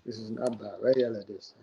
This is not bad, right? Yeah, like this.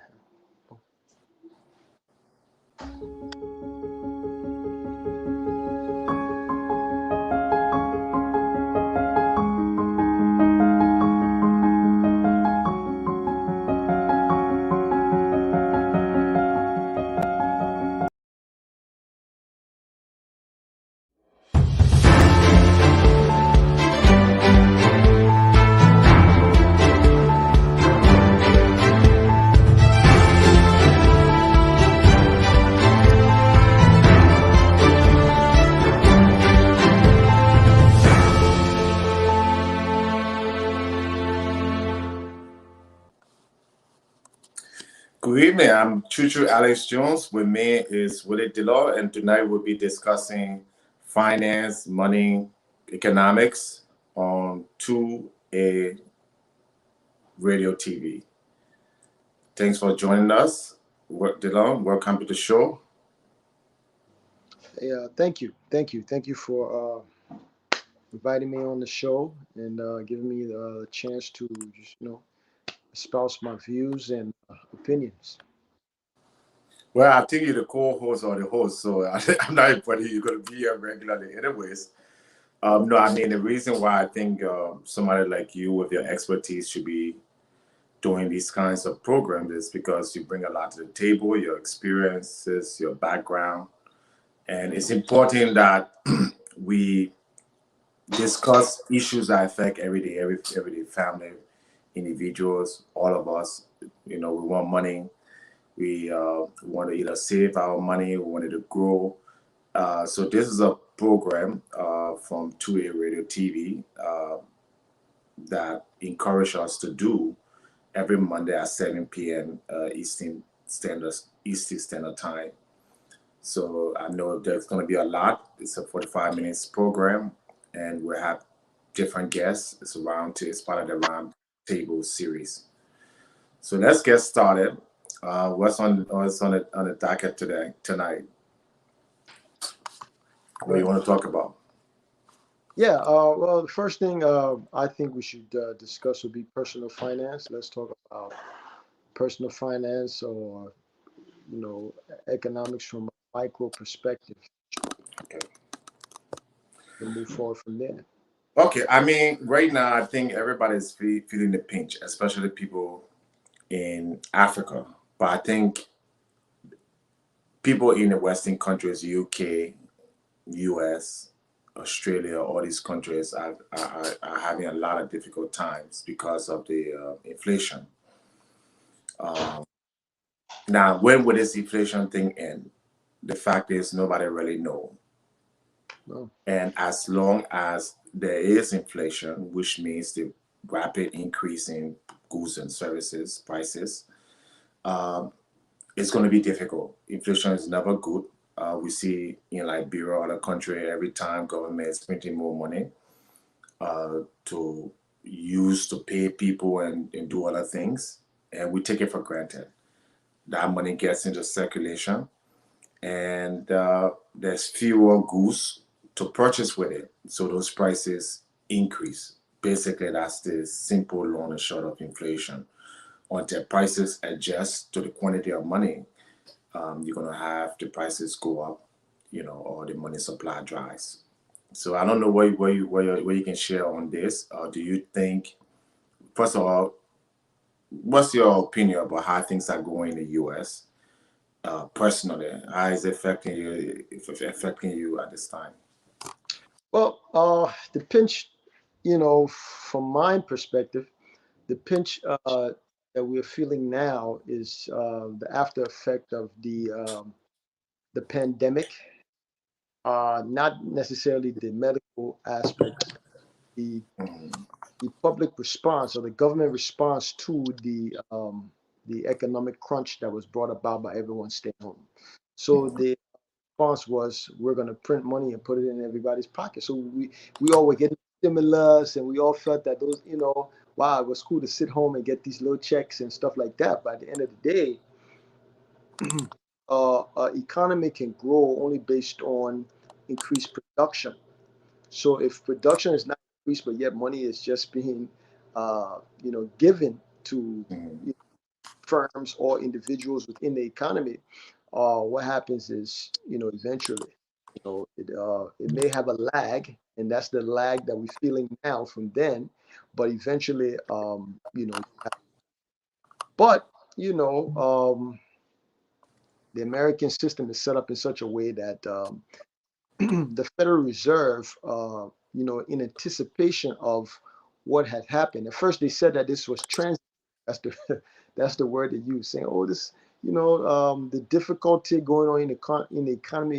Good evening. I'm Chuchu Alex Jones. With me is Willie Delor, and tonight we'll be discussing finance, money, economics on 2A Radio TV. Thanks for joining us. Delor, welcome to the show. Yeah, thank you for inviting me on the show and giving me the chance to just espouse my views and opinions. Well, I think you're the co-host or the host, so I'm not whether you're going to be here regularly anyways. No, I mean, the reason why I think somebody like you with your expertise should be doing these kinds of programs is because you bring a lot to the table, your experiences, your background. And it's important that we discuss issues that affect everyday family, individuals, all of us. You know, we want money. We want to either save our money, we want it to grow. So this is a program from 2A Radio TV that encourage us to do every Monday at 7 p.m. Eastern Standard Time. So I know there's going to be a lot. It's a 45 minutes program, and we have different guests. It's part of the round table series. So let's get started. What's on the docket tonight? What do you want to talk about? Yeah, well, the first thing I think we should discuss would be personal finance. Let's talk about personal finance or economics from a micro perspective Okay. and move forward from there. Okay. I mean, right now, I think everybody's feeling the pinch, especially people in Africa. But I think people in the Western countries, UK, US, Australia, all these countries are having a lot of difficult times because of the inflation. Um, Now, when will this inflation thing end? The fact is, nobody really know. Well, And as long as there is inflation, which means the rapid increase in goods and services prices, um, it's going to be difficult. Inflation is never good. We see in Liberia, other country, every time government is printing more money to use to pay people and do other things, and we take it for granted. That money gets into circulation, and there's fewer goods to purchase with it, so those prices increase. Basically, that's the simple long and short of inflation. Until prices adjust to the quantity of money, you're gonna have the prices go up, or the money supply dries. So I don't know what you can share on this. Do you think, first of all, what's your opinion about how things are going in the U.S. Personally? How is it affecting you? If it's affecting you at this time? well, the pinch, from my perspective, the pinch that we're feeling now is the after effect of the pandemic. Not necessarily the medical aspects, the Mhm. the public response or the government response to the economic crunch that was brought about by everyone staying home. So Mhm. the response was, we're going to print money and put it in everybody's pocket. So we all were getting stimulus, and we all felt that those, wow, it was cool to sit home and get these little checks and stuff like that. But at the end of the day, economy can grow only based on increased production. So if production is not increased, but yet money is just being, given to Mhm. firms or individuals within the economy, what happens is, eventually, it may have a lag, and that's the lag that we're feeling now from then, but eventually, but the American system is set up in such a way that the Federal Reserve, in anticipation of what had happened. At first, they said that this was trans. That's the that's the word they use, saying, "Oh, this, the difficulty going on in the economy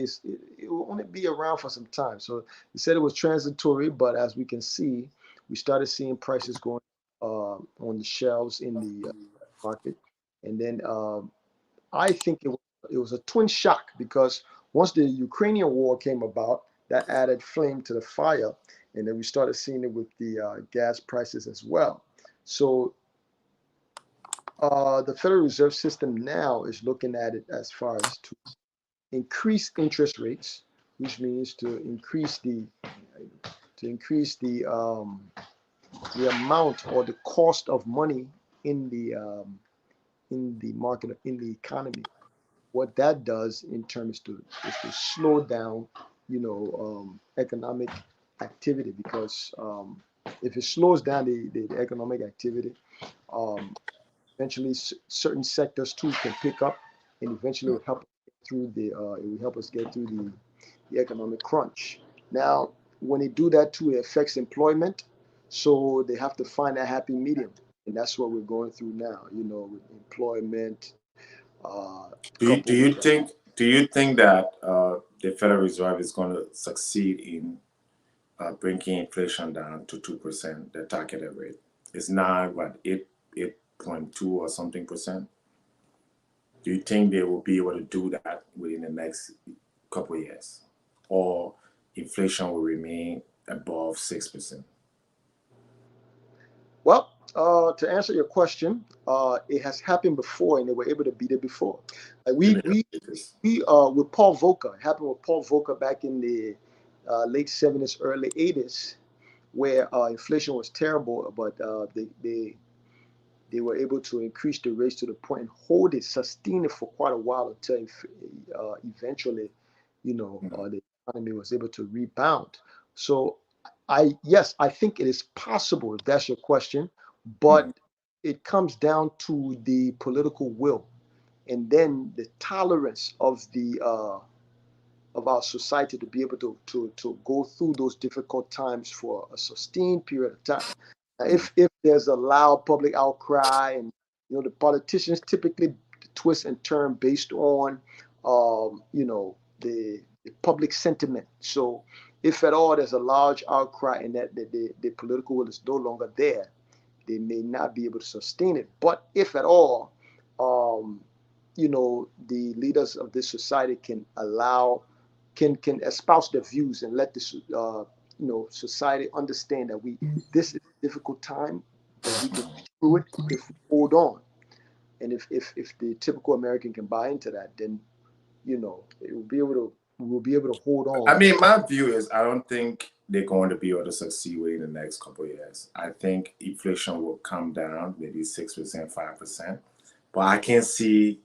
it will only be around for some time." So they said it was transitory, but as we can see, we started seeing prices going on the shelves in the market, and then I think it was a twin shock because once the Ukrainian war came about, that added flame to the fire, and then we started seeing it with the gas prices as well. So the Federal Reserve System now is looking at it as far as to increase interest rates, which means to increase the amount or the cost of money in the market, in the economy. What that does in terms is to slow down, economic activity, because if it slows down the economic activity, um, eventually certain sectors too can pick up, and eventually it will help us get through the economic crunch. Now, when they do that too, it affects employment, so they have to find a happy medium, and that's what we're going through now. With employment, Do you, coupled do with you think do you think that the Federal Reserve is going to succeed in bringing inflation down to 2%, the targeted rate? It's now what 8.2 or something percent. Do you think they will be able to do that within the next couple of years, or inflation will remain above 6%? Well, to answer your question, it has happened before, and they were able to beat it before. Like Let we me we update this. we with Paul Volcker. It happened with Paul Volcker back in the late '70s, early '80s, where inflation was terrible, but they were able to increase the rates to the point and hold it, sustain it for quite a while until eventually, the economy was able to rebound. So, yes, I think it is possible, if that's your question, Mhm. but it comes down to the political will, and then the tolerance of our society to be able to go through those difficult times for a sustained period of time. Now, if there's a loud public outcry, and the politicians typically twist and turn based on the public sentiment. So if at all there's a large outcry and that the political will is no longer there, they may not be able to sustain it. But if at all, um, the leaders of this society can espouse their views and let this society understand that this is a difficult time, but we can get through it if we hold on. And if the typical American can buy into that, then it will be able to we will be able to hold I on. mean, my view is I don't think they're going to be able to succeed within the next couple of years. I think inflation will come down, maybe 6%, 5%. But I can't see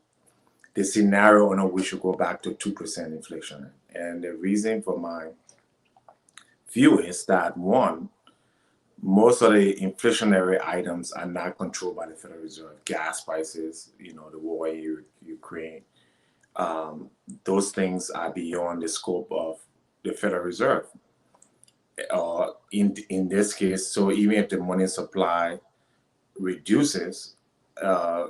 the scenario in which we go back to 2% inflation. And the reason for my view is that one, most of the inflationary items are not controlled by the Federal Reserve. Gas prices, the war in Ukraine, those things are beyond the scope of the Federal Reserve. In this case, so even if the money supply reduces, uh,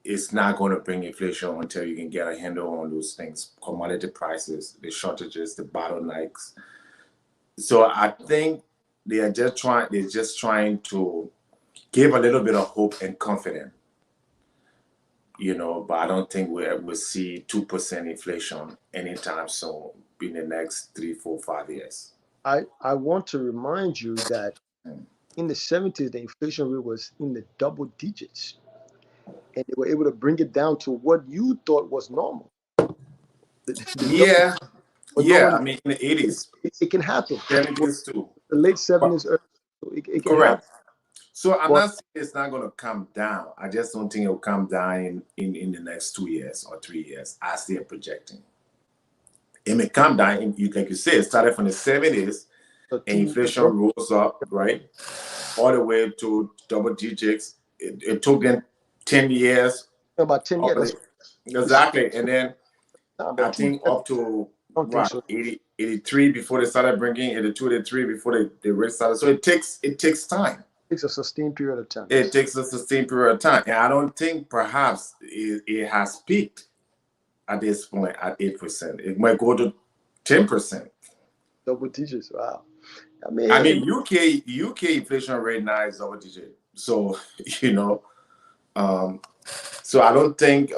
it's not going to bring inflation until you can get a handle on those things, commodity prices, the shortages, the bottlenecks. So I think they're just trying to give a little bit of hope and confidence, but I don't think we'll see 2% inflation anytime soon in the next 3, 4, 5 years. I want to remind you that Mm. in the '70s, the inflation rate was in the double digits, and they were able to bring it down to what you thought was normal. The double, Yeah, but no yeah. one, I mean, in the 80s, it can happen. It was 70s too. the late But '70s, so it can correct. happen. So I'm not saying it's not going to come down. I just don't think it will come down in the next 2 years or 3 years as they're projecting. It may come down, like you said, it started from the 70s, and inflation rose up, right, all the way to double digits. It took them 10 years. About 10 years. Exactly. And then I think up to 83 before they started bringing 82, 83 before they rate started. So it takes time. It takes a sustained period of time. It takes a sustained period of time. And I don't think perhaps it has peaked at this point at 8%. It might go to 10%. Double digits. Wow. I mean UK inflation rate now is double digit. So, so I don't think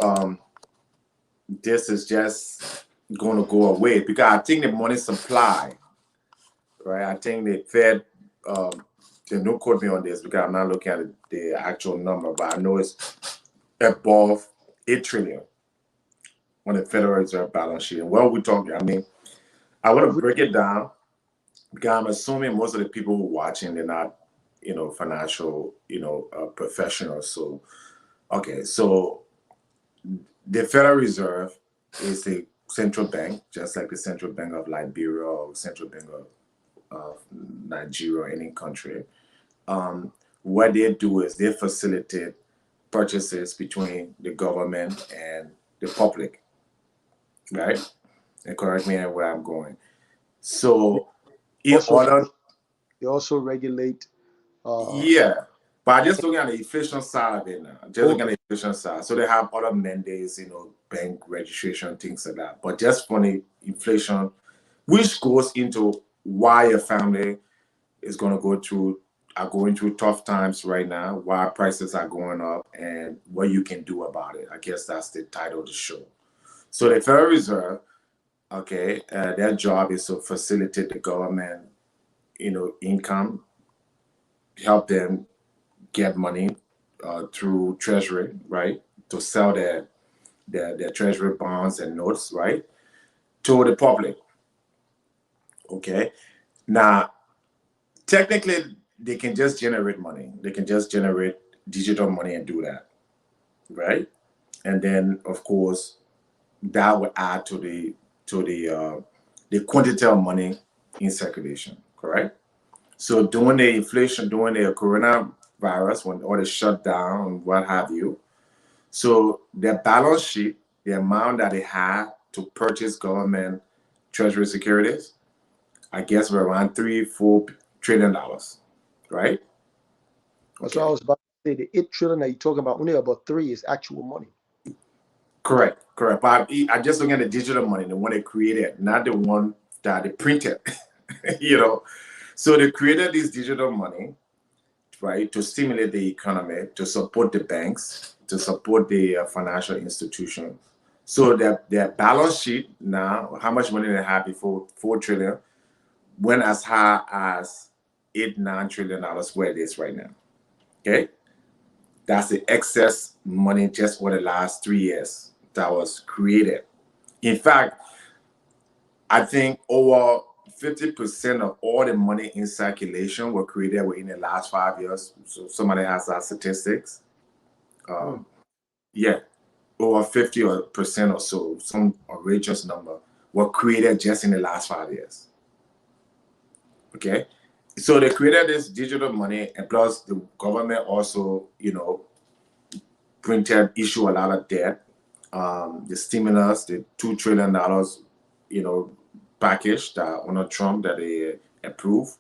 this is just going to go away, because I think the money supply, right? I think the Fed, they don't quote me on this because I'm not looking at the actual number, but I know it's above 8 trillion on the Federal Reserve balance sheet. And what we're talking, I mean, I want to break it down because I'm assuming most of the people who are watching, they're not, financial, professionals. So, okay, so the Federal Reserve is the central bank, just like the Central Bank of Liberia or Central Bank of Nigeria or any country. What they do is they facilitate purchases between the government and the public, right? And correct me on where I'm going. So, they also regulate. But just looking at the inflation side of it now, looking at the inflation side. So they have other mandates, bank registration, things like that. But just for the inflation, which goes into why a family is going through tough times right now, why prices are going up, and what you can do about it. I guess that's the title of the show. So the Federal Reserve, their job is to facilitate the government, income, help them get money through Treasury, right, to sell their Treasury bonds and notes, right, to the public. Okay, now technically they can just generate money. They can just generate digital money and do that, right? And then of course that would add to the quantity of money in circulation, correct? So during the inflation, during the coronavirus, when all the shutdown and what have you, so their balance sheet, the amount that they had to purchase government treasury securities, I guess were around $3-4 trillion, right? That's what I was about to say. The 8 trillion that you're talking about, only about 3 is actual money. Correct. But I just looking at the digital money, the one they created, not the one that they printed. So they created this digital money, right, to stimulate the economy, to support the banks, to support the financial institutions. So their balance sheet now, how much money they had before, $4 trillion, went as high as $8-9 trillion where it is right now. Okay, that's the excess money just for the last 3 years that was created. In fact, I think over 50% of all the money in circulation were created within the last 5 years. So somebody has that statistics. Over 50% or so, some outrageous number, were created just in the last 5 years. Okay, so they created this digital money, and plus the government also, issue a lot of debt. The stimulus, the $2 trillion, package that under Trump that they approved.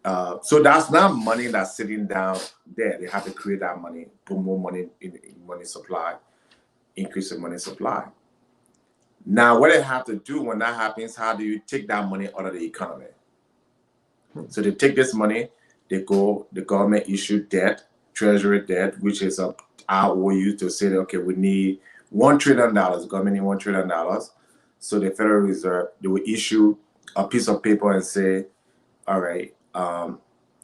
So that's not money that's sitting down there. They have to create that money, put more money in money supply, increase the money supply. Now, what they have to do when that happens, how do you take that money out of the economy? So they take this money, the government issue debt, treasury debt, which is a IOU to say, okay, we need $1 trillion, government need $1 trillion. So the Federal Reserve, they will issue a piece of paper and say, all right,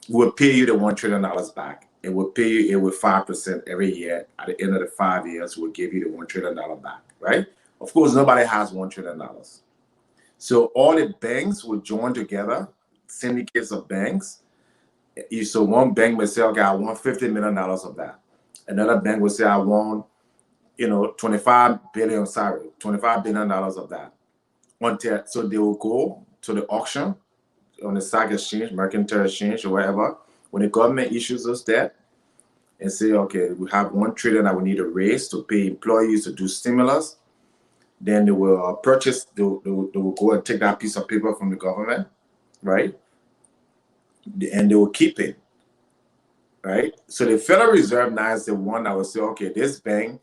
we'll pay you the $1 trillion back. And we'll pay you it with 5% every year. At the end of the 5 years, we'll give you the $1 trillion back, right? Of course, nobody has $1 trillion. So all the banks will join together, syndicates of banks, So one bank may say, okay, I want $50 million of that. Another bank will say, I want, 25 billion, sorry, $25 billion of that. So they will go to the auction on the stock exchange, mercantile exchange, or wherever. When the government issues us debt and say, okay, we have $1 trillion that we need to raise to pay employees to do stimulus, then they will purchase, they will go and take that piece of paper from the government, right? And they will keep it, right? So the Federal Reserve now is the one that will say, okay, this bank,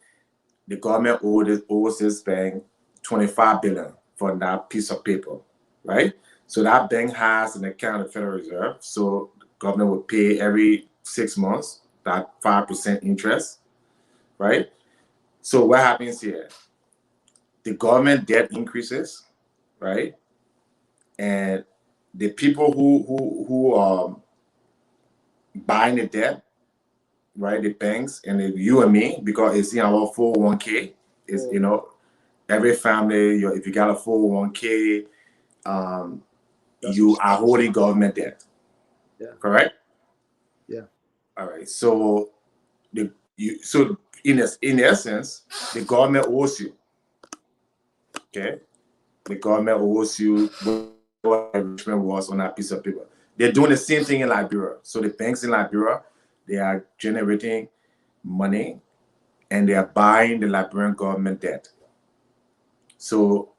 the government owes this bank 25 billion for that piece of paper, right? So that bank has an account at the Federal Reserve. So the government will pay every 6 months that 5% interest, right? So what happens here? The government debt increases, right? And the people who are buying the debt, right? The banks and you and me, because it's in our 401k, is every family, if you got a 401k, you are holding government debt. Yeah. Correct? Yeah. All right. So in essence, the government owes you. Okay. The government owes you what enrichment was on that piece of paper. They're doing the same thing in Liberia. So the banks in Liberia, they are generating money and they are buying the Liberian government debt. So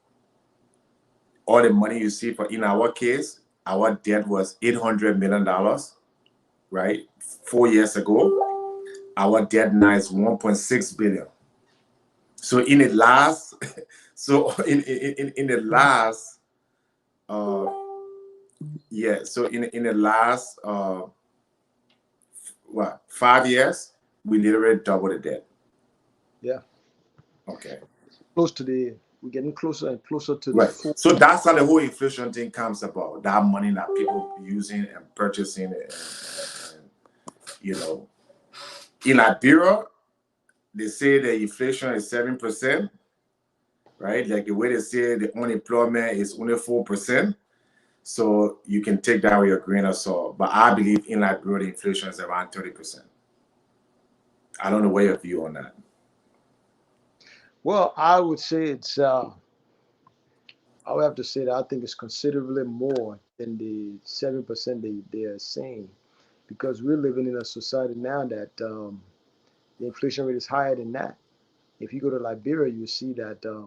all the money you see in our case, our debt was $800 million, right? 4 years ago. Our debt now is 1.6 billion. So in the last, in the last, so in the last, 5 years, we literally doubled the debt. Yeah. Okay. We're getting closer and closer to right. the So that's how the whole inflation thing comes about. That money that people using and purchasing, and in Liberia, they say the inflation is 7%, right? Like the way they say the unemployment is only 4%. So you can take that with a grain of salt. But I believe in Liberia, the inflation is around 30%. I don't know what your view on that. Well, I would say it's I would have to say that I think it's considerably more than the 7% they are saying, because we're living in a society now that the inflation rate is higher than that. If you go to Liberia, you see that the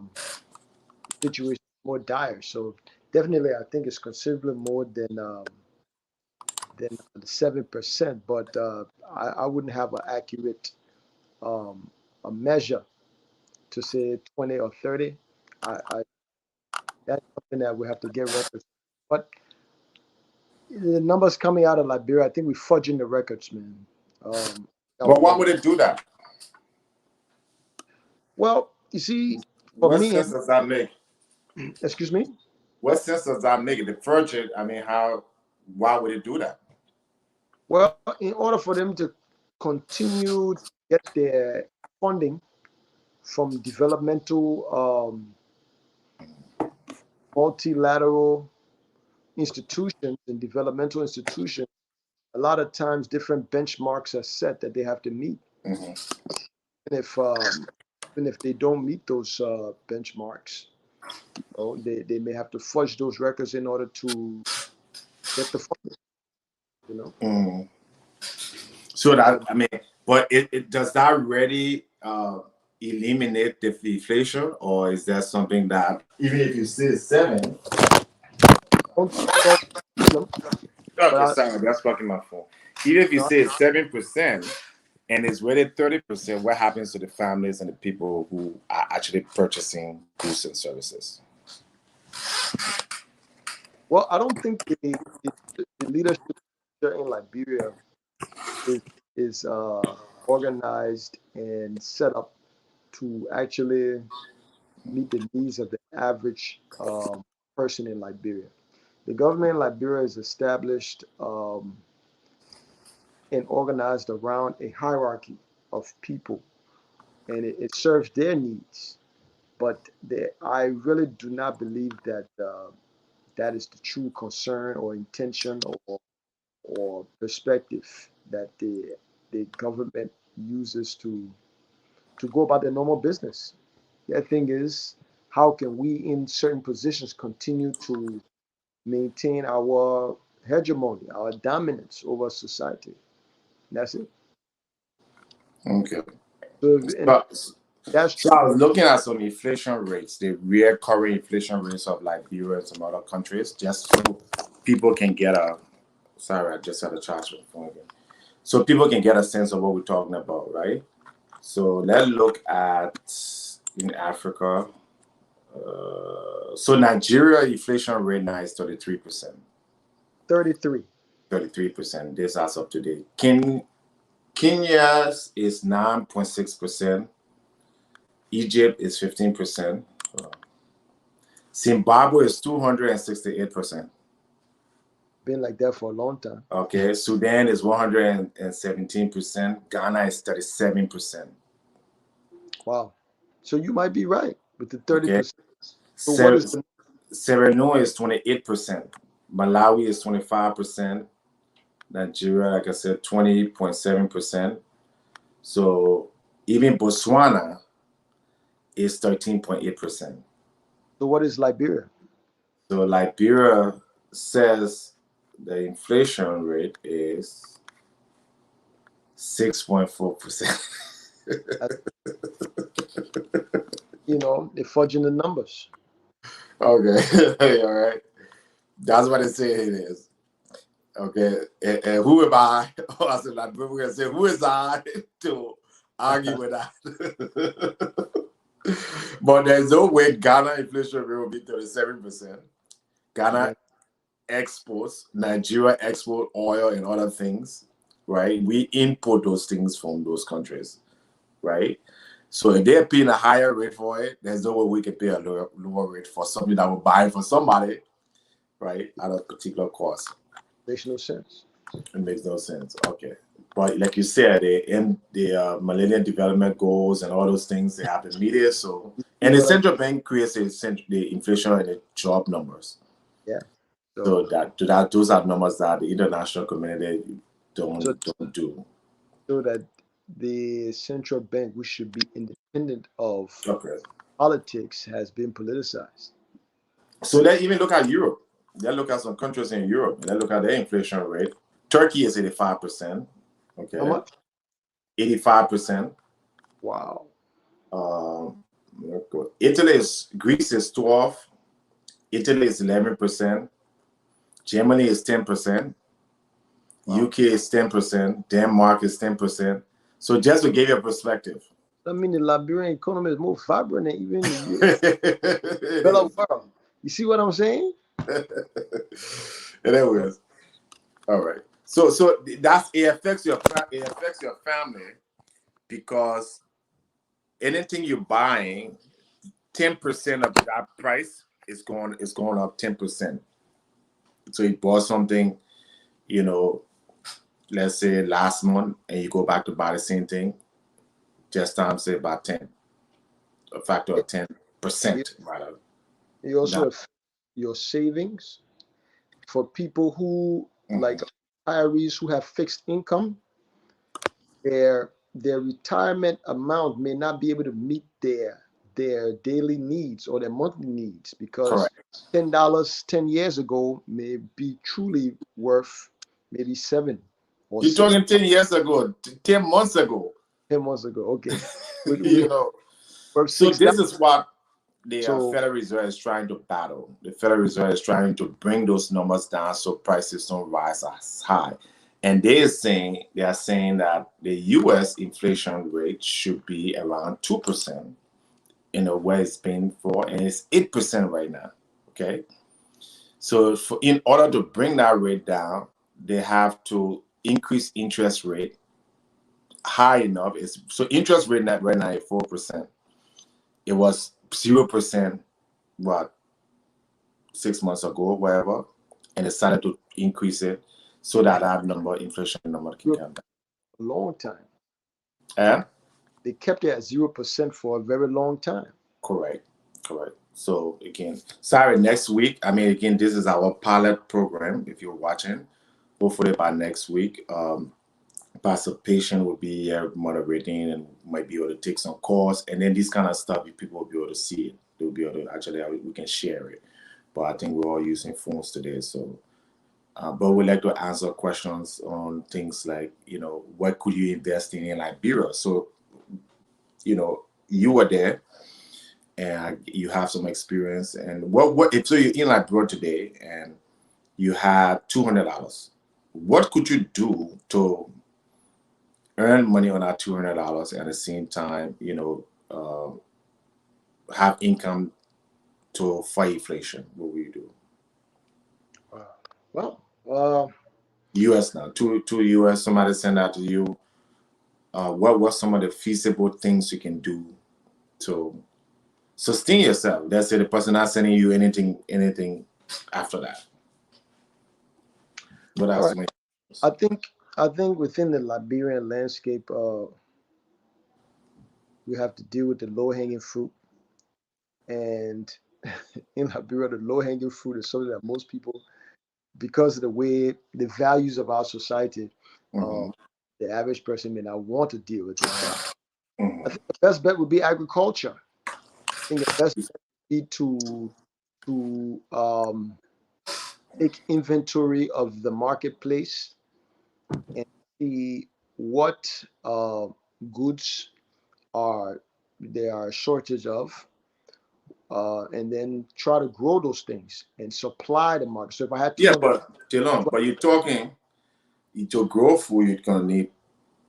situation is more dire. So definitely, I think it's considerably more than the 7%. But I wouldn't have an accurate um, a measure to say 20 or 30. I That's something that we have to get records. But the numbers coming out of Liberia, I think we're fudging the records, man. But why would it do that? Well, you see, for What me, sense does that make? excuse me. What sense does that make? The project, I mean, why would it do that? Well, in order for them to continue to get their funding from developmental, multilateral institutions and developmental institutions, a lot of times different benchmarks are set that they have to meet. Mm-hmm. And even if they don't meet those benchmarks, they may have to fudge those records in order to get the funding. Mm. So that, I mean, but it does that really eliminate the inflation, or is there something that even if you say 7? Don't solve the problem, Okay, but sorry, that's fucking my phone. Even if you say 7% and it's really 30%, what happens to the families and the people who are actually purchasing goods and services? well, I don't think the leadership in Liberia is organized and set up to actually meet the needs of the average person in Liberia. The government in Liberia is established and organized around a hierarchy of people, and it serves their needs. But I really do not believe that that is the true concern or intention or perspective that the government uses to go about their normal business. Their thing is, how can we in certain positions continue to maintain our hegemony, our dominance over society? That's it. Okay. So, and So, that's so I was looking at some inflation rates, the real current inflation rates of Liberia and some other countries, just so people can get a. Sorry, I just had a charge on the phone again. So people can get a sense of what we're talking about, right? So let's look at in Africa. So Nigeria inflation rate now is 33%. 33. 33%. This as of today. Kenya's is 9.6%. Egypt is 15%. Zimbabwe is 268%. Been like that for a long time. Okay, Sudan is 117%. Ghana is 37%. Wow. So you might be right with the 30%. Okay. So what is the Serenua is 28%. Malawi is 25%. Nigeria, like I said, 20.7%. So even Botswana is 13.8%. so what is Liberia? So Liberia says the inflation rate is 6.4%. You know, they're fudging the numbers. Okay, all right. That's what they say it is. Okay, and who am I? Oh, I said, like, we're gonna say, who is I to argue with that? But there's no way Ghana inflation rate will be 37%. Ghana exports, Nigeria export oil and other things, right? We import those things from those countries, right? So if they're paying a higher rate for it, there's no way we can pay a lower rate for something that we're buying for somebody, right, at a particular cost. Makes no sense. It makes no sense. Okay. But like you said, the Millennium Development Goals and all those things, they have to meet it. So, and the central bank creates the inflation and the job numbers. Yeah. So those are numbers that the international community don't do. So that the central bank, which should be independent of politics, has been politicized. So let's even look at Europe. Let's look at some countries in Europe. Let's look at their inflation rate. Turkey is 85%. Okay. How much? 85%. Wow. Greece is 12. Italy is 11%. Germany is 10%. Wow. UK is 10%. Denmark is 10%. So just to give you a perspective. I mean, the Liberian economy is more vibrant than even the better world. You see what I'm saying? Anyways, all right. So that's it affects your family, because anything you're buying, 10% of that price is going up 10%. So you bought something, you know, let's say last month, and you go back to buy the same thing, just times say about 10, a factor of 10%. Rather. You also have your savings for people who like retirees who have fixed income. Their retirement amount may not be able to meet their daily needs or their monthly needs, because $10 10 years ago may be truly worth maybe $7 or You're talking 10 years ago, 10 months ago. 10 months ago, okay. You know, so this is what the Federal Reserve is trying to battle. The Federal Reserve is trying to bring those numbers down so prices don't rise as high. And they are saying that the U.S. inflation rate should be around 2%, where it's been for, and it's 8% right now. Okay, so in order to bring that rate down, they have to increase interest rate high enough. So interest rate right now is 4%. It was 0%, 6 months ago, whatever, and they started to increase it so that inflation number can come down. A long time. Yeah. They kept it at 0% for a very long time. Correct. So again, sorry, next week. This is our pilot program. If you're watching, hopefully by next week. Pastor Patient will be here moderating and might be able to take some calls. And then this kind of stuff, people will be able to see it. They'll be able to actually, we can share it. But I think we're all using phones today. So, but we like to answer questions on things like, what could you invest in Liberia? So, you were there and you have some experience. And what if so you're in Liberia today and you had $200, what could you do to earn money on that $200 at the same time, have income to fight inflation? What will you do? Well, US now, to US, somebody send that to you. What were some of the feasible things you can do to sustain yourself? Let's say the person not sending you anything after that. What else? right. I think within the Liberian landscape, we have to deal with the low hanging fruit. And in Liberia, the low hanging fruit is something that most people, because of the way the values of our society, Mm-hmm. the average person may not want to deal with it. Mm-hmm. I think the best bet would be agriculture. I think the best bet would be to take inventory of the marketplace and see what goods there are a shortage of, and then try to grow those things and supply the market. So if I had Yeah, 200, but Jelon, but you're talking to grow food, you're gonna need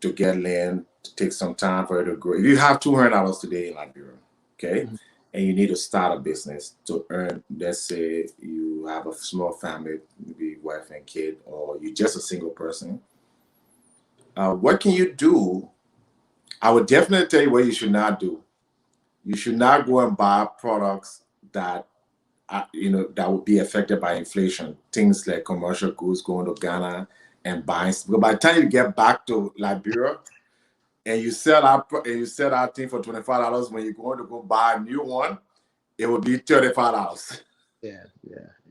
to get land, to take some time for it to grow. If you have $200 today in Liberia, okay, Mhm. and you need to start a business to earn, let's say you have a small family, maybe wife and kid, or you're just a single person, what can you do? I would definitely tell you what you should not do. You should not go and buy products that that would be affected by inflation. Things like commercial goods, going to Ghana and buying. But by the time you get back to Liberia and you sell that thing for $25, when you're going to go buy a new one, it would be $35. Yeah.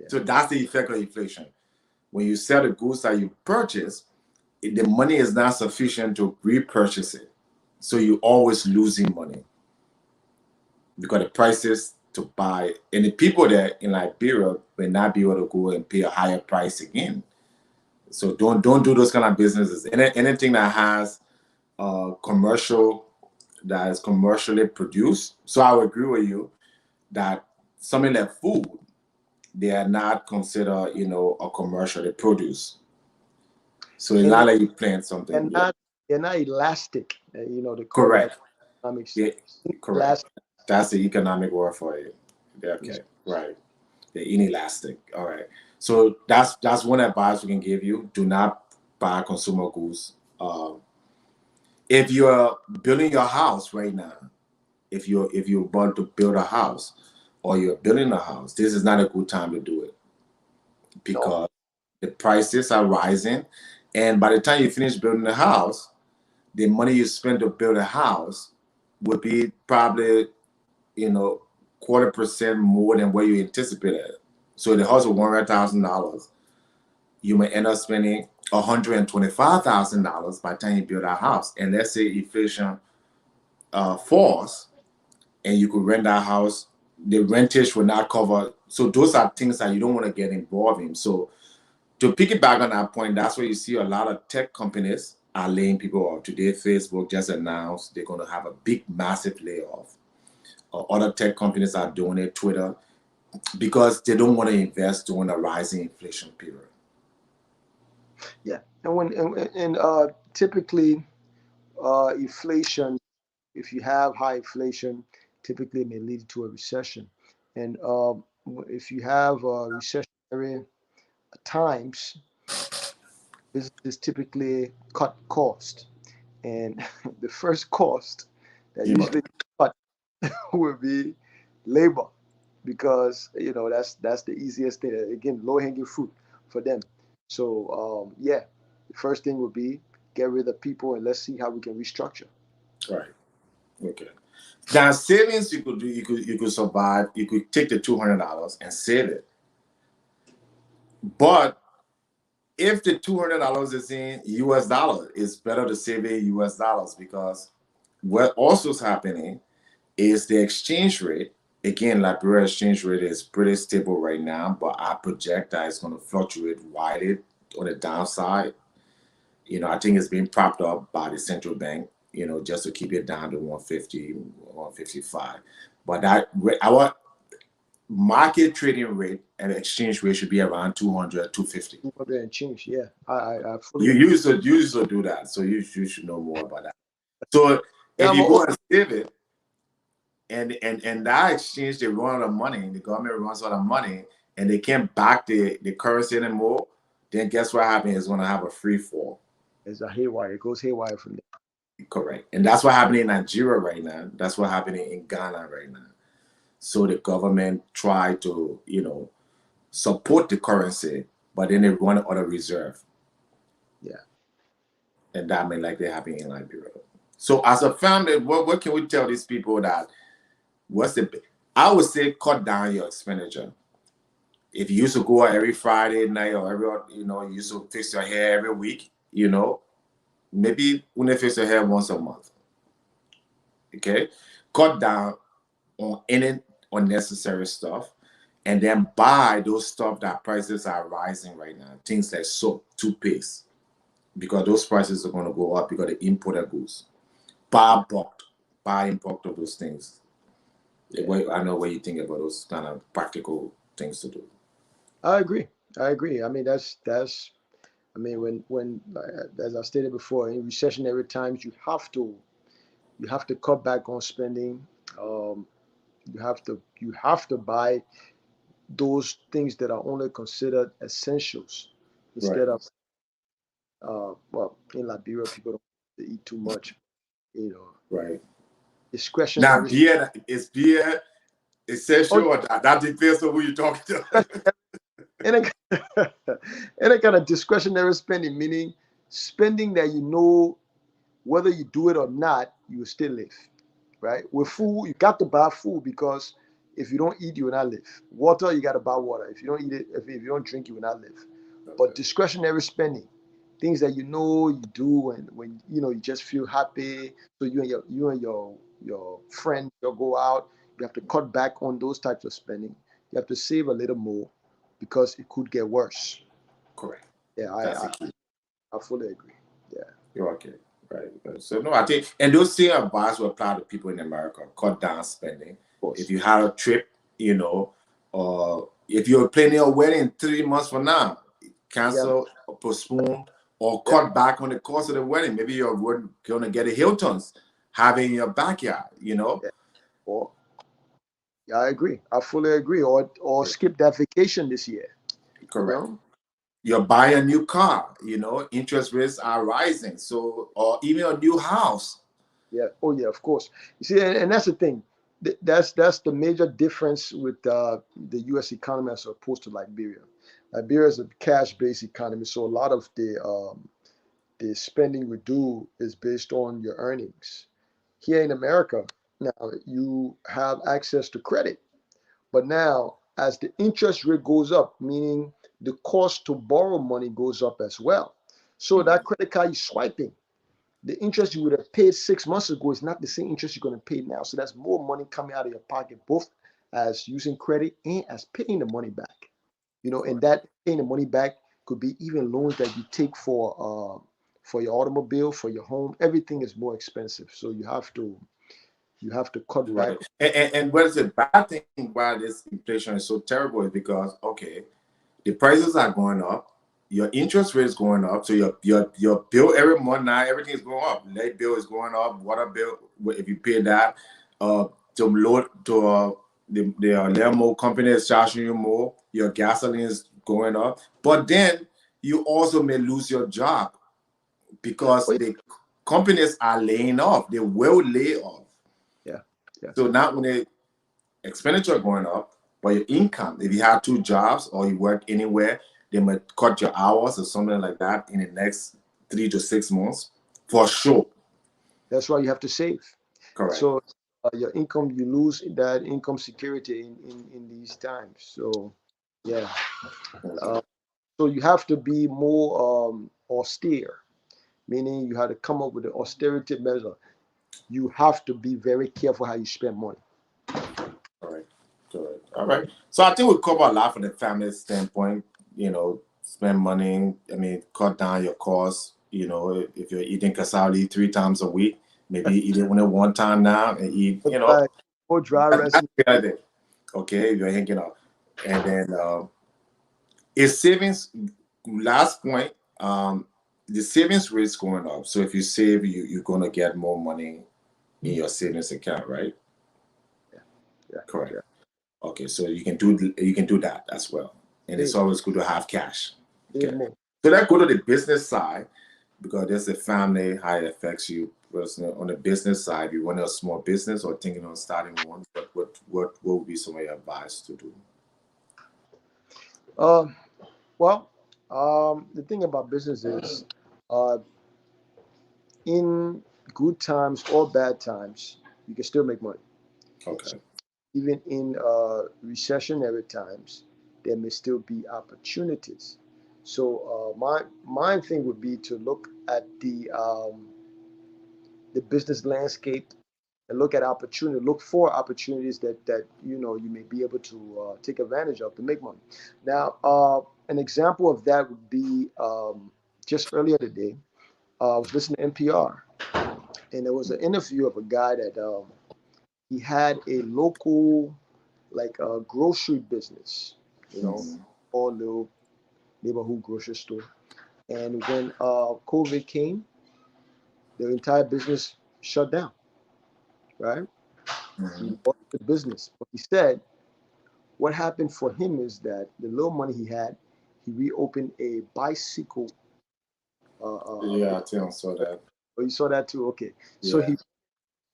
So that's the effect of inflation. When you sell the goods that you purchase, the money is not sufficient to repurchase it. So you're always losing money because the prices to buy, and the people there in Liberia will not be able to go and pay a higher price again. So don't do those kind of businesses. Anything that has commercial, that is commercially produced. So I would agree with you that something like food, they are not considered, a commercial. They produce. So it's not like you plant something. They're not elastic. They call that Correct. economics. Yeah, correct. Elastic. That's the economic word for it. Okay, right. They're inelastic. All right. So that's one advice we can give you. Do not buy consumer goods. If you're building your house right now, if you're about to build a house or you're building a house, this is not a good time to do it because the prices are rising, and by the time you finish building the house, the money you spend to build a house would be probably 0.25% more than what you anticipated. So the house of $100,000, you may end up spending $125,000 by the time you build a house. And let's say inflation falls, and you could rent that house, the rentage will not cover. So those are things that you don't want to get involved in. So to piggyback on that point, that's where you see a lot of tech companies are laying people off. Today, Facebook just announced they're going to have a big, massive layoff. Other tech companies are doing it, Twitter, because they don't want to invest during a rising inflation period. Yeah, and typically inflation, if you have high inflation, typically may lead to a recession. And if you have recessionary times, businesses typically cut cost, and the first cost that usually cut will be labor, because that's the easiest thing. Again, low hanging fruit for them. So yeah, the first thing would be get rid of people and let's see how we can restructure. Right. Okay. Now savings you could do, you could survive. You could take the $200 and save it, but if the $200 is in US dollars, it's better to save it in US dollars, because what also is happening is the exchange rate. Again, Liberia exchange rate is pretty stable right now, but I project that it's going to fluctuate widely on the downside. I think it's being propped up by the central bank, just to keep it down to 150, 155. But our market trading rate and exchange rate should be around 200, 250. 200 and change. Yeah, I fully You agree. used to do that, so you should know more about that. So Yeah, if you go and save it, and that exchange, they run out of money, the government runs out of money, and they can't back the currency anymore, then guess what happens? It's going to have a free fall. It's a haywire. It goes haywire from there. Correct. And that's what happening in Nigeria right now. That's what happening in Ghana right now. So the government try to, support the currency, but then they run out of reserve. Yeah. And that may likely happen in Liberia. So as a family, what can we tell these people that I would say cut down your expenditure. If you used to go out every Friday night, or you used to fix your hair every week, maybe when they fix your hair once a month. Okay? Cut down on any unnecessary stuff, and then buy those stuff that prices are rising right now. Things like soap, toothpaste, because those prices are going to go up because the imported goods. Buy in bulk of those things. Yeah. I know what you think about those kind of practical things to do. I agree. I mean, that's. I mean, when as I stated before, in recessionary times, you have to cut back on spending. You have to buy those things that are only considered essentials instead of well, in Liberia, people don't eat too much, Right. Discretionary. Now, beer essential, or that depends on who you're talking to. Any kind of discretionary spending, meaning spending that whether you do it or not, you will still live, right? With food, you got to buy food, because if you don't eat, you will not live. Water, you got to buy water. If you don't eat it, if you don't drink, you will not live. Okay. But discretionary spending, things that you do, and when you just feel happy, so you and your friend, you'll go out. You have to cut back on those types of spending. You have to save a little more, because it could get worse. Correct. Yeah, I fully agree. Yeah. You're okay. Right. So no, I think, and those same advice will apply to people in America. Cut down spending. If you have a trip, or if you're planning a wedding 3 months from now, cancel or postpone, or cut back on the cost of the wedding. Maybe you're going to get a Hilton's, have it in your backyard, Yeah. I agree. I fully agree. Or skip that vacation this year. Correct. You're buying a new car, interest rates are rising. So, or even a new house. Yeah. Oh yeah, of course. You see, and that's the thing. That's the major difference with the U.S. economy as opposed to Liberia. Liberia is a cash-based economy, so a lot of the spending we do is based on your earnings. Here in America, now you have access to credit, but now as the interest rate goes up, meaning the cost to borrow money goes up as well. So that credit card you're swiping, the interest you would have paid 6 months ago is not the same interest you're going to pay now. So that's more money coming out of your pocket, both as using credit and as paying the money back. And that paying the money back could be even loans that you take for your automobile, for your home. Everything is more expensive, so you have to cut back. And what is the bad thing why this inflation is so terrible is because the prices are going up, your interest rate is going up, so your bill every month now, everything is going up. Light bill is going up, water bill, if you pay that, the limo company is charging you more, your gasoline is going up, but then you also may lose your job because the companies are laying off. They will lay off. Yeah. So now when the expenditure going up, but your income, if you have 2 jobs or you work anywhere, they might cut your hours or something like that in the next 3 to 6 months for sure. That's why you have to save. Correct. So your income, you lose that income security in these times. So yeah. So you have to be more austere, meaning you have to come up with an austerity measure. You have to be very careful how you spend money. All right. Good. All right. So I think we cover a lot from the family standpoint. Spend money. I mean, cut down your costs. If you're eating cassava 3 times a week, maybe eat it one time now and eat. Right. More dry That's rest. the other thing. Okay, if you're hanging out, and then is savings. Last point. The savings rate's going up. So if you save, you're gonna get more money in your savings account, right? Yeah, yeah, Correct. yeah. Okay, so you can do that as well, and it's Save, always good to have cash. save Okay, more. so let's go to the business side because there's the family, how it affects you personally. On the business side, you run a small business or thinking on starting one. What would be some of your advice to do? Uh, well, the thing about business is, uh, in good times or bad times, you can still make money. Okay. Even in recessionary times, there may still be opportunities. So my thing would be to look at the business landscape and look at opportunity, look for opportunities that you may be able to take advantage of to make money. Now, an example of that would be just earlier today, I was listening to NPR, and there was an interview of a guy that he had a local like a grocery business, you know, Mhm. or little neighborhood grocery store. And when COVID came, the entire business shut down. Right? He Mhm. lost the business. But he said what happened for him is that the little money he had, he reopened a bicycle. Yeah, I think I saw that. Oh, you saw that too. Okay, so Yeah.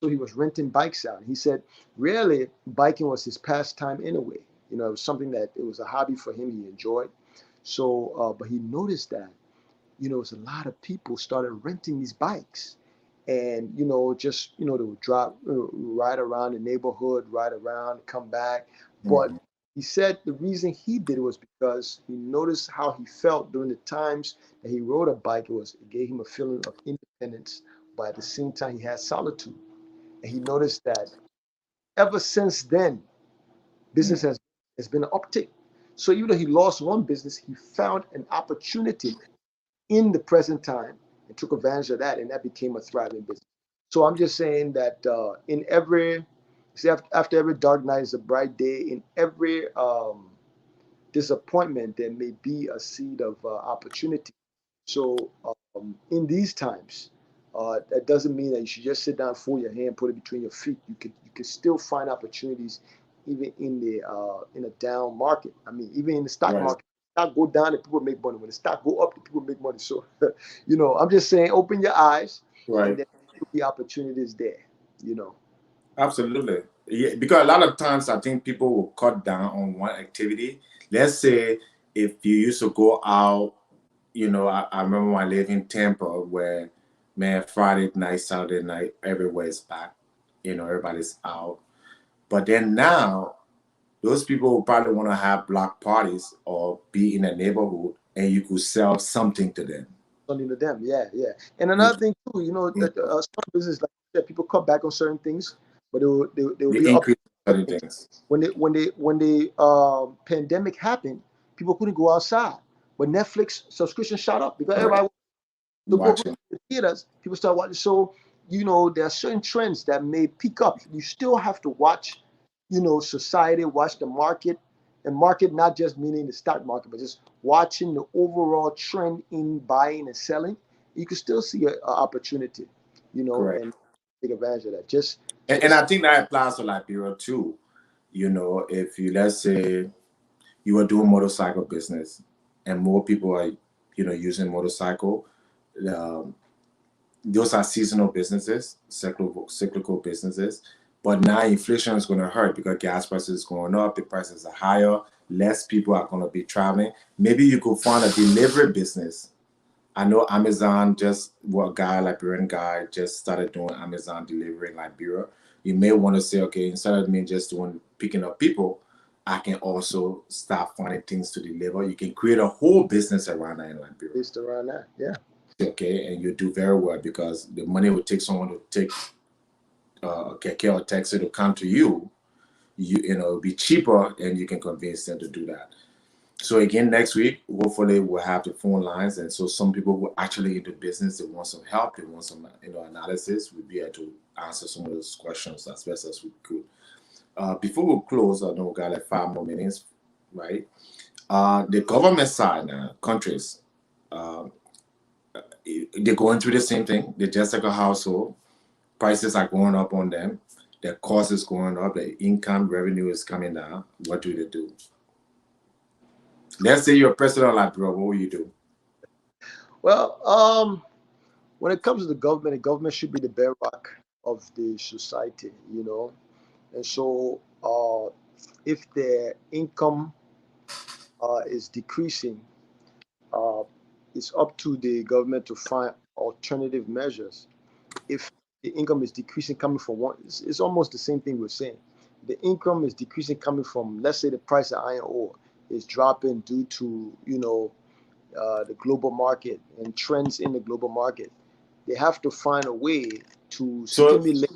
he was renting bikes out. He said really biking was his pastime anyway. It was something that it was a hobby for him. He enjoyed. So, but he noticed that it was a lot of people started renting these bikes, and just they would drive, ride around the neighborhood, ride around, come back. But Mhm. he said the reason he did it was because he noticed how he felt during the times that he rode a bike. It gave him a feeling of independence, but at the same time he had solitude. And he noticed that ever since then, business Mhm. has been an uptick. So even though he lost one business, he found an opportunity in the present time and took advantage of that, and that became a thriving business. So I'm just saying that in every, see, after every dark night is a bright day. In every disappointment, there may be a seed of opportunity. So in these times, that doesn't mean that you should just sit down, fold your hand, put it between your feet. You could still find opportunities even in a down market. I mean, even in the stock Right. market, stock go down, the people make money. When the stock go up, the people make money. So, I'm just saying, open your eyes, and Right. then the opportunities there. You know. Absolutely. Yeah, because a lot of times I think people will cut down on one activity. Let's say if you used to go out, I remember when I lived in Tampa where, man, Friday night, Saturday night, everywhere is packed. Everybody's out. But then now, those people will probably want to have block parties or be in a neighborhood and you could sell something to them. Something to them. Yeah, yeah. And You, another thing too, you that some business like that, people cut back on certain things, but they will be up increase other certain things. things. When the pandemic happened, people couldn't go outside, but Netflix subscription shot up because Correct. everybody to go to Watching. the theaters. People start watching. So there are certain trends that may pick up. You still have to watch, society, watch the market, and market not just meaning the stock market, but just watching the overall trend in buying and selling. You can still see a opportunity, Correct. and take advantage of that. Just, And just I think that applies to Liberia too. If you, let's say you are doing motorcycle business and more people are, using motorcycle, um, those are seasonal businesses, cyclical businesses. But now inflation is going to hurt because gas prices is going up, the prices are higher, less people are going to be traveling. Maybe you could find a delivery business. I know Amazon just what guy, Liberian guy, just started doing Amazon delivery in Liberia. You may want to say, okay, instead of me just doing picking up people, I can also start finding things to deliver. You can create a whole business around that in Liberia. Based around that, yeah. Okay, and you do very well because the money would take someone to take keke or taxi to come to you. You know, it'll be cheaper, and you can convince them to do that. So again, next week, hopefully we'll have the phone lines, and so some people who are actually into business, they want some help, they want some analysis. We'll be able to answer some of those questions as best as we could. Before we close, I know we got like 5 more minutes, right? The government side now, countries, they're going through the same thing. They're just like a household. Prices are going up on them. Their cost is going up. Their income revenue is coming down. What do they do? Let's say you're a president like bro. What will you do? Well, when it comes to the government should be the bedrock of the society, you know. And so, if their income is decreasing, uh, it's up to the government to find alternative measures. If the income is decreasing coming from one, it's almost the same thing we're saying. The income is decreasing coming from, let's say, the price of iron ore is dropping due to, the global market and trends in the global market. They have to find a way to So stimulate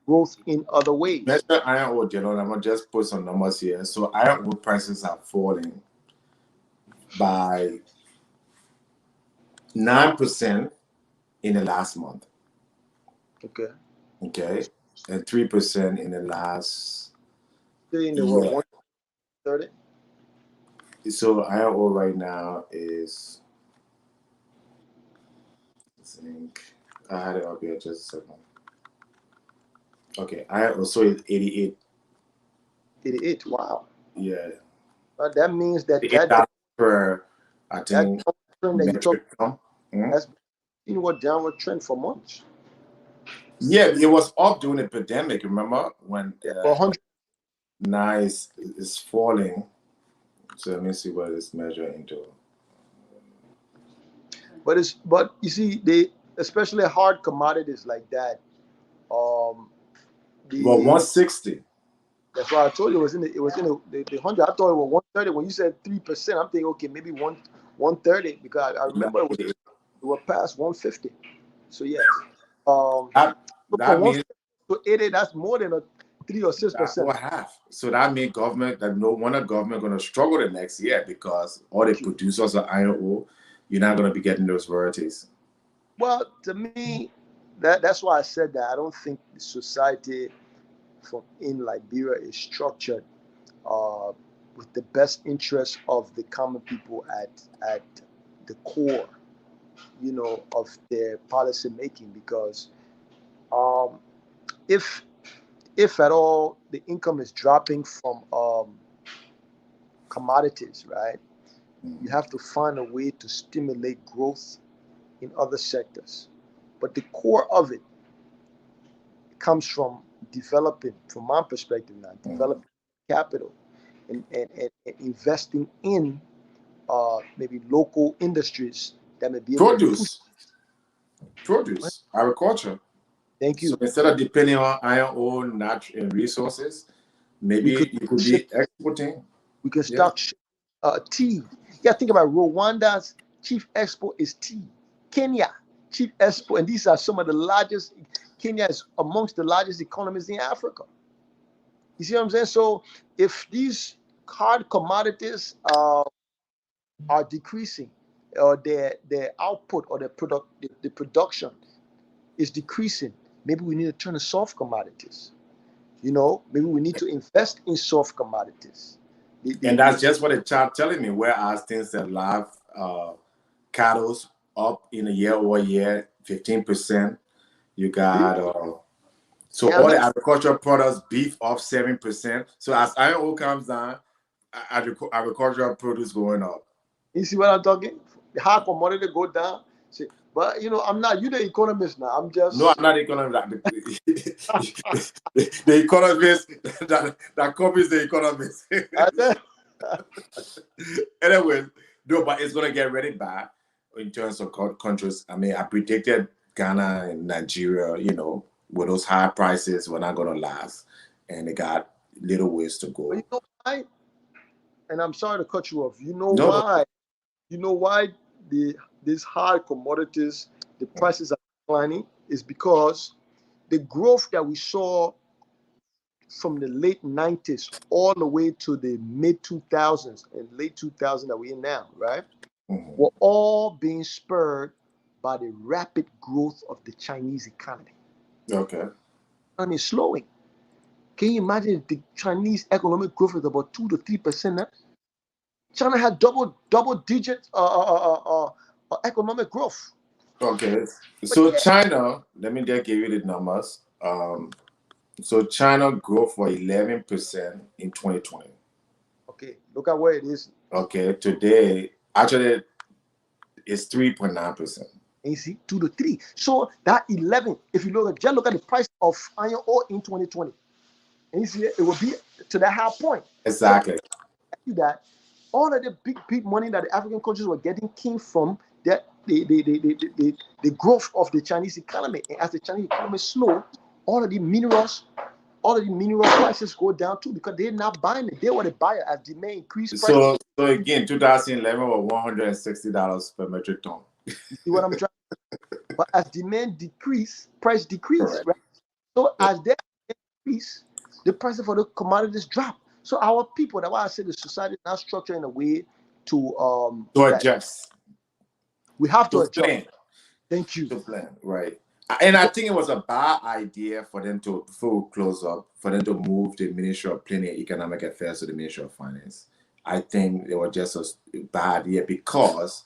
growth in other ways. measure iron ore, Jelon. I'm gonna just put some numbers here. So iron ore prices are falling by 9% in the last month. Okay. Okay, and 3% in the last In the year. 130. So iron ore right now is, I think I had it up here just a second. Okay, iron ore so it's 88. 88. Wow. Yeah, That means that $88 per, I that think, trend that you talk, metric ton. that's been what downward trend for months. Yeah, it was up during the pandemic. Remember when For 100. now is falling. So let me see what it's measured into. But you see, they, especially hard commodities like that, Well, the 160. that's why I told you it was in the 100. I thought it was 130. When you said 3%, I'm thinking, okay, maybe 130, because I remember it was past 150. So yes, That from that means 150 to 80, that's more than a 3 or 6%. or half. So that means government, that no wonder government going to struggle the next year because all the producers of iron ore, you're not going to be getting those royalties. Well, to me, that's why I said that. I don't think the society in Liberia is structured uh, with the best interest of the common people at the core, of their policy making. Because um, if at all the income is dropping from commodities, right, you have to find a way to stimulate growth in other sectors. But the core of it comes from developing, from my perspective now, developing capital and investing in maybe local industries that may be able to push. Produce, agriculture. Thank So you. instead of depending on iron ore, natural resources, maybe you could be exporting. We can start tea. Yeah, think about Rwanda's chief export is tea. Kenya, chief export, and these are some of the largest. Kenya is amongst the largest economies in Africa. You see what I'm saying? So if these hard commodities are decreasing, or their output or the production is decreasing, maybe we need to turn to soft commodities. Maybe we need to invest in soft commodities. And that's just what the chart telling me. Whereas things that live cattle's up in a year over year, 15%. You got so all the agricultural products, beef up 7%. So as iron ore comes down, agricultural produce going up. You see what I'm talking? The hard commodity go down. See, but I'm not. You the economist now. I'm just. No, I'm not the economist. The economist that copies the economist. Anyway, no, but it's gonna get really bad in terms of countries. I mean, I predicted Ghana and Nigeria, with those high prices, were not gonna last, and they got little ways to go. But you know why? and I'm sorry to cut you off. You know No. why? You know why these hard commodities, the prices are declining, is because the growth that we saw from the late 90s all the way to the mid 2000s and late 2000 that we're in now, right? Were all being spurred by the rapid growth of the Chinese economy. Okay. And it's slowing. Can you imagine if the Chinese economic growth is about 2 to 3% now? China had double digit economic growth. Okay. So China, let me just give you the numbers. So China grew for 11% in 2020. Okay, look at where it is. Okay, today actually it's 3.9%. And you see, 2 to 3. So that 11, if you just look at the price of iron ore in 2020, and you see it will be to that high point. Exactly. So that all of the big money that the African countries were getting came from the growth of the Chinese economy. And as the Chinese economy slow, all of the mineral prices go down too because they're not buying it. They were the buyer as demand increased. So again, 2011 was $160 per metric ton. You see what I'm trying? But as demand decrease, price decrease, right? So as they increase, the price for the commodities drop. So our people, that's why I say the society is not structured in a way to adjust. We have to adjust. Plan. Thank you. To plan, right? And I think it was a bad idea for them to, before we close up, for them to move the Ministry of Planning and Economic Affairs to the Ministry of Finance. I think it was just a bad idea because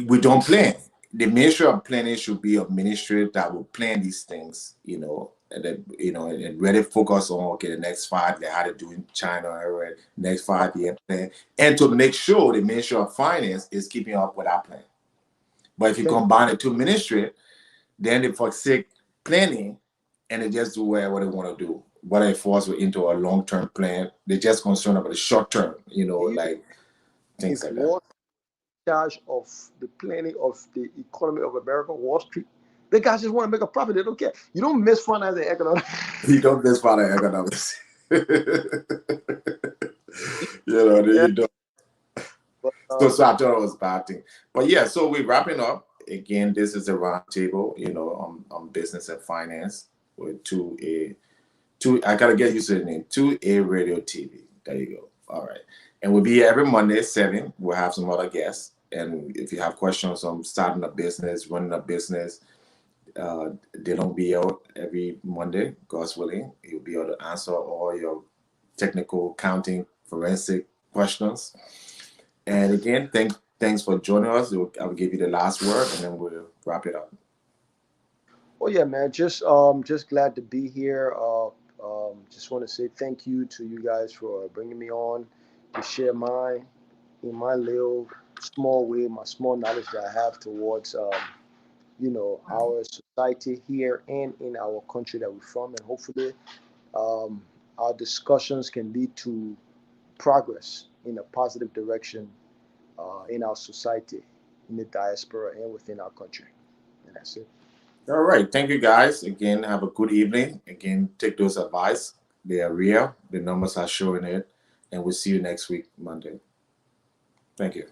we don't plan. The Ministry of Planning should be a ministry that will plan these things, and then, and really focus on the next 5 years, how to do in China, right? Next 5-year plan, and to make sure the Ministry of Finance is keeping up with our plan. But if you combine the two ministry, then they forsake planning and they just do what they want to do. What they force into a long-term plan. They're just concerned about the short term, like things like that. Charge of the planning of the economy of America, Wall Street. The guys just want to make a profit. They don't care. You don't miss finance and economics. You don't miss finance and economics. You don't. So I thought it was a bad thing. But yeah, so we're wrapping up. Again, this is a roundtable, on business and finance with 2A. I gotta get used to the name. 2A Radio TV. There you go. All right. And we'll be here every Monday at 7. We'll have some other guests. And if you have questions on starting a business, running a business, they don't be out every Monday, God's willing. You'll be able to answer all your technical, accounting, forensic questions. And again, thanks for joining us. I'll give you the last word, and then we'll wrap it up. Oh yeah, man. Just glad to be here. Just want to say thank you to you guys for bringing me on to share my little small way, my small knowledge that I have towards our society here and in our country that we're from, and hopefully our discussions can lead to progress in a positive direction in our society, in the diaspora, and within our country. And that's it. All right. Thank you, guys. Again, have a good evening. Again, take those advice. They are real. The numbers are showing it. And we'll see you next week, Monday. Thank you.